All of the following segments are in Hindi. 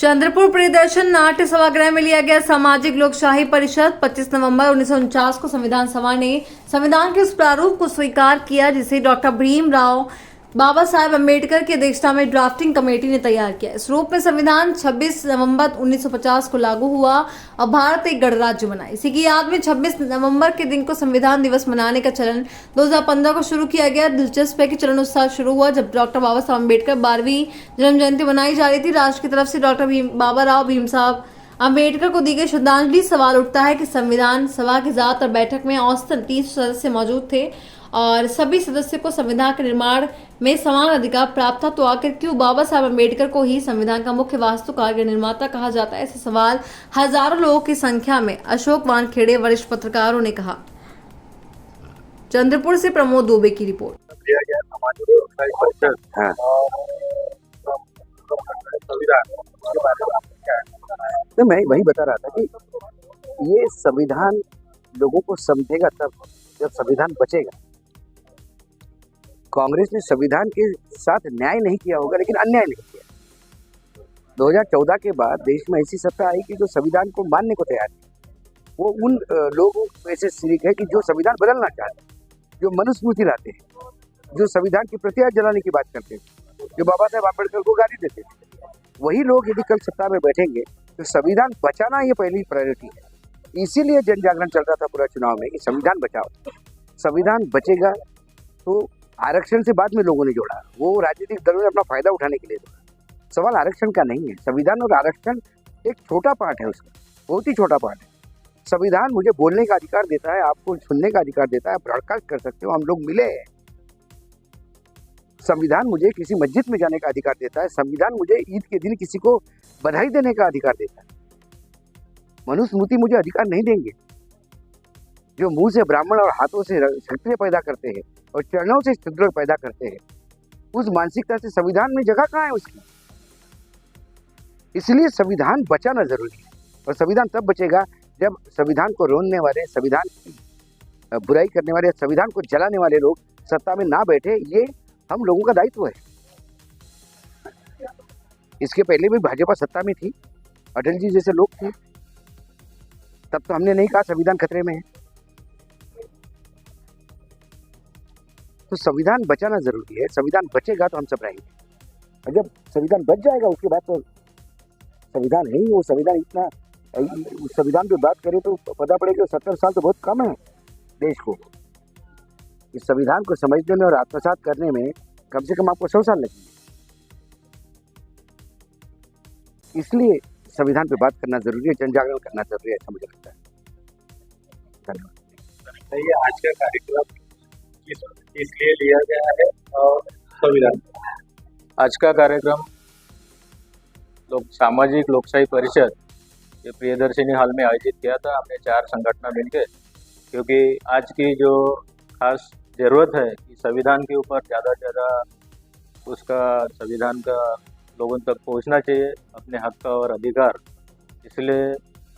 चंद्रपुर प्रियदर्शन नाट्य सभागृह में लिया गया सामाजिक लोकशाही परिषद 25 नवंबर 1949 को संविधान सभा ने संविधान के उस प्रारूप को स्वीकार किया जिसे डॉक्टर भीमराव बाबा साहेब अम्बेडकर की अध्यक्षता में ड्राफ्टिंग कमेटी ने तैयार किया। इस रूप में संविधान 26 नवंबर 1950 को लागू हुआ और भारत एक गणराज्य बना। इसी की याद में 26 नवंबर के दिन को संविधान दिवस मनाने का चलन 2015 को शुरू किया गया। दिलचस्प है कि चलन उस साल शुरू हुआ जब डॉक्टर बाबा साहब अम्बेडकर 12वीं जन्म जयंती मनाई जा रही थी। राष्ट्र की तरफ से डॉक्टर बाबा भीम साहब अम्बेडकर को दी गई श्रद्धांजलि। सवाल उठता है कि संविधान सभा की ज्यादातर बैठक में औसतन 30 सदस्य मौजूद थे और सभी सदस्यों को संविधान के निर्माण में समान अधिकार प्राप्त था, तो आखिर क्यों बाबा साहब अम्बेडकर को ही संविधान का मुख्य वास्तुकार या निर्माता कहा जाता है? ऐसे सवाल हजारों लोगों की संख्या में अशोक वानखेड़े वरिष्ठ पत्रकारों ने कहा। चंद्रपुर से प्रमोद दुबे की रिपोर्ट। तो मैं वही बता रहा था कि ये संविधान लोगों को समझेगा तब जब संविधान बचेगा। कांग्रेस ने संविधान के साथ न्याय नहीं किया होगा, लेकिन अन्याय नहीं किया। 2014 के बाद देश में ऐसी सत्ता आई कि जो संविधान को मानने को तैयार है। वो उन लोगों में से सिर्फ है कि जो संविधान बदलना चाहते हैं, जो मनुस्मृति लाते हैं, जो संविधान की प्रतियां जलाने की बात करते हैं, जो बाबा साहेब अम्बेडकर को गाली देते थे, वही लोग यदि कल सत्ता में बैठेंगे तो संविधान बचाना ये पहली प्रायोरिटी है। इसीलिए जन जागरण चल रहा था पूरा चुनाव में कि संविधान बचाओ। संविधान बचेगा तो आरक्षण से बाद में लोगों ने जोड़ा, वो राजनीतिक दलों ने अपना फायदा उठाने के लिए जोड़ा। सवाल आरक्षण का नहीं है। संविधान और आरक्षण एक छोटा पार्ट है, उसका बहुत ही छोटा पार्ट है। संविधान मुझे बोलने का अधिकार देता है, आपको सुनने का अधिकार देता है, ब्रॉडकास्ट कर सकते हो, हम लोग मिले हैं। संविधान मुझे किसी मस्जिद में जाने का अधिकार देता है। संविधान मुझे ईद के दिन किसी को बधाई देने का अधिकार देता है। मनुस्मृति मुझे अधिकार नहीं देंगे। जो मुंह से ब्राह्मण और हाथों से क्षत्रिय पैदा करते हैं और चरणों से शूद्र पैदा करते हैं, उस मानसिकता से संविधान में जगह कहाँ है उसकी? इसलिए संविधान बचाना जरूरी है। और संविधान तब बचेगा जब संविधान को रोनने वाले, संविधान की बुराई करने वाले, संविधान को जलाने वाले लोग सत्ता में ना बैठे। ये हम लोगों का दायित्व है। इसके पहले भी भाजपा सत्ता में थी, अटल जी जैसे लोग थे, तब तो हमने नहीं कहा संविधान खतरे में है। तो संविधान बचाना जरूरी है। संविधान बचेगा तो हम सब रहेंगे, और जब संविधान बच जाएगा उसके बाद तो संविधान है ही वो। संविधान इतना, संविधान पे बात करें तो पता पड़ेगा 70 साल तो बहुत कम है देश को। इस संविधान को समझने में और आत्मसात करने में कम से कम आपको 100 साल लगेंगे। इसलिए संविधान पे बात करना जरूरी है, जन जागरण करना जरूरी है, ऐसा मुझे लगता है। धन्यवाद। ये आज का कार्यक्रम इसलिए लिया गया है और संविधान, आज का कार्यक्रम सामाजिक लोकशाही परिषद ये प्रियदर्शनी हॉल में आयोजित किया था। हमने 4 संगठन मिलकर, क्योंकि आज की जो खास ज़रूरत है कि संविधान के ऊपर ज़्यादा से ज़्यादा उसका संविधान का लोगों तक पहुंचना चाहिए, अपने हक का और अधिकार। इसलिए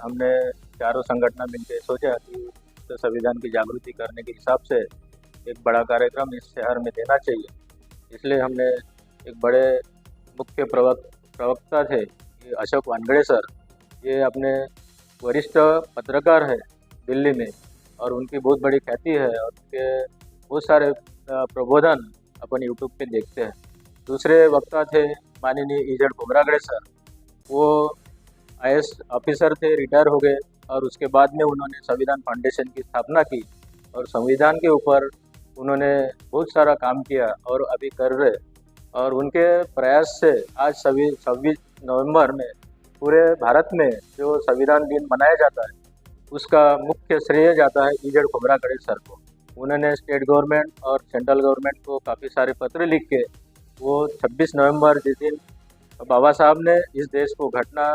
हमने चारों संगठन मिलकर सोचा कि तो संविधान की जागृति करने के हिसाब से एक बड़ा कार्यक्रम इस शहर में देना चाहिए। इसलिए हमने एक बड़े मुख्य प्रवक्ता थे ये अशोक वानखेड़े सर, ये अपने वरिष्ठ पत्रकार है दिल्ली में और उनकी बहुत बड़ी ख्याति है और उनके बहुत सारे प्रबोधन अपन यूट्यूब पे देखते हैं। दूसरे वक्ता थे माननीय इजड़ खोबरागड़े सर, वो IAS ऑफिसर थे, रिटायर हो गए और उसके बाद में उन्होंने संविधान फाउंडेशन की स्थापना की और संविधान के ऊपर उन्होंने बहुत सारा काम किया और अभी कर रहे। और उनके प्रयास से आज 26 नवंबर में पूरे भारत में जो संविधान दिन मनाया जाता है उसका मुख्य श्रेय जाता है इजड़ खोबरागड़े सर को। उन्होंने स्टेट गवर्नमेंट और सेंट्रल गवर्नमेंट को काफ़ी सारे पत्र लिख के वो 26 नवंबर जिस दिन बाबा साहब ने इस देश को घटना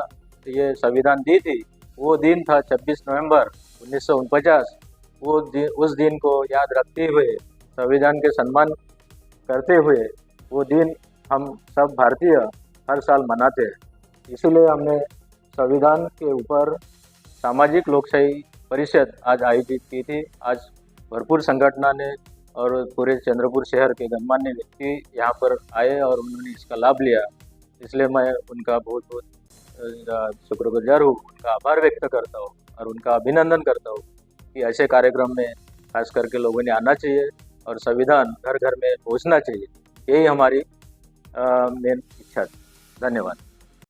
ये संविधान दी थी, वो दिन था 26 नवंबर 1949। उस दिन को याद रखते हुए, संविधान के सम्मान करते हुए वो दिन हम सब भारतीय हर साल मनाते हैं। इसीलिए हमने संविधान के ऊपर सामाजिक लोकशाही परिषद आज आयोजित की थी। आज भरपूर संगठनों ने और पूरे चंद्रपुर शहर के गणमान्य व्यक्ति यहाँ पर आए और उन्होंने इसका लाभ लिया। इसलिए मैं उनका बहुत बहुत शुक्रगुजार हूँ, उनका आभार व्यक्त करता हूँ और उनका अभिनंदन करता हूँ कि ऐसे कार्यक्रम में खास करके लोगों ने आना चाहिए और संविधान घर घर में पहुँचना चाहिए। यही हमारी मेन इच्छा थी। धन्यवाद।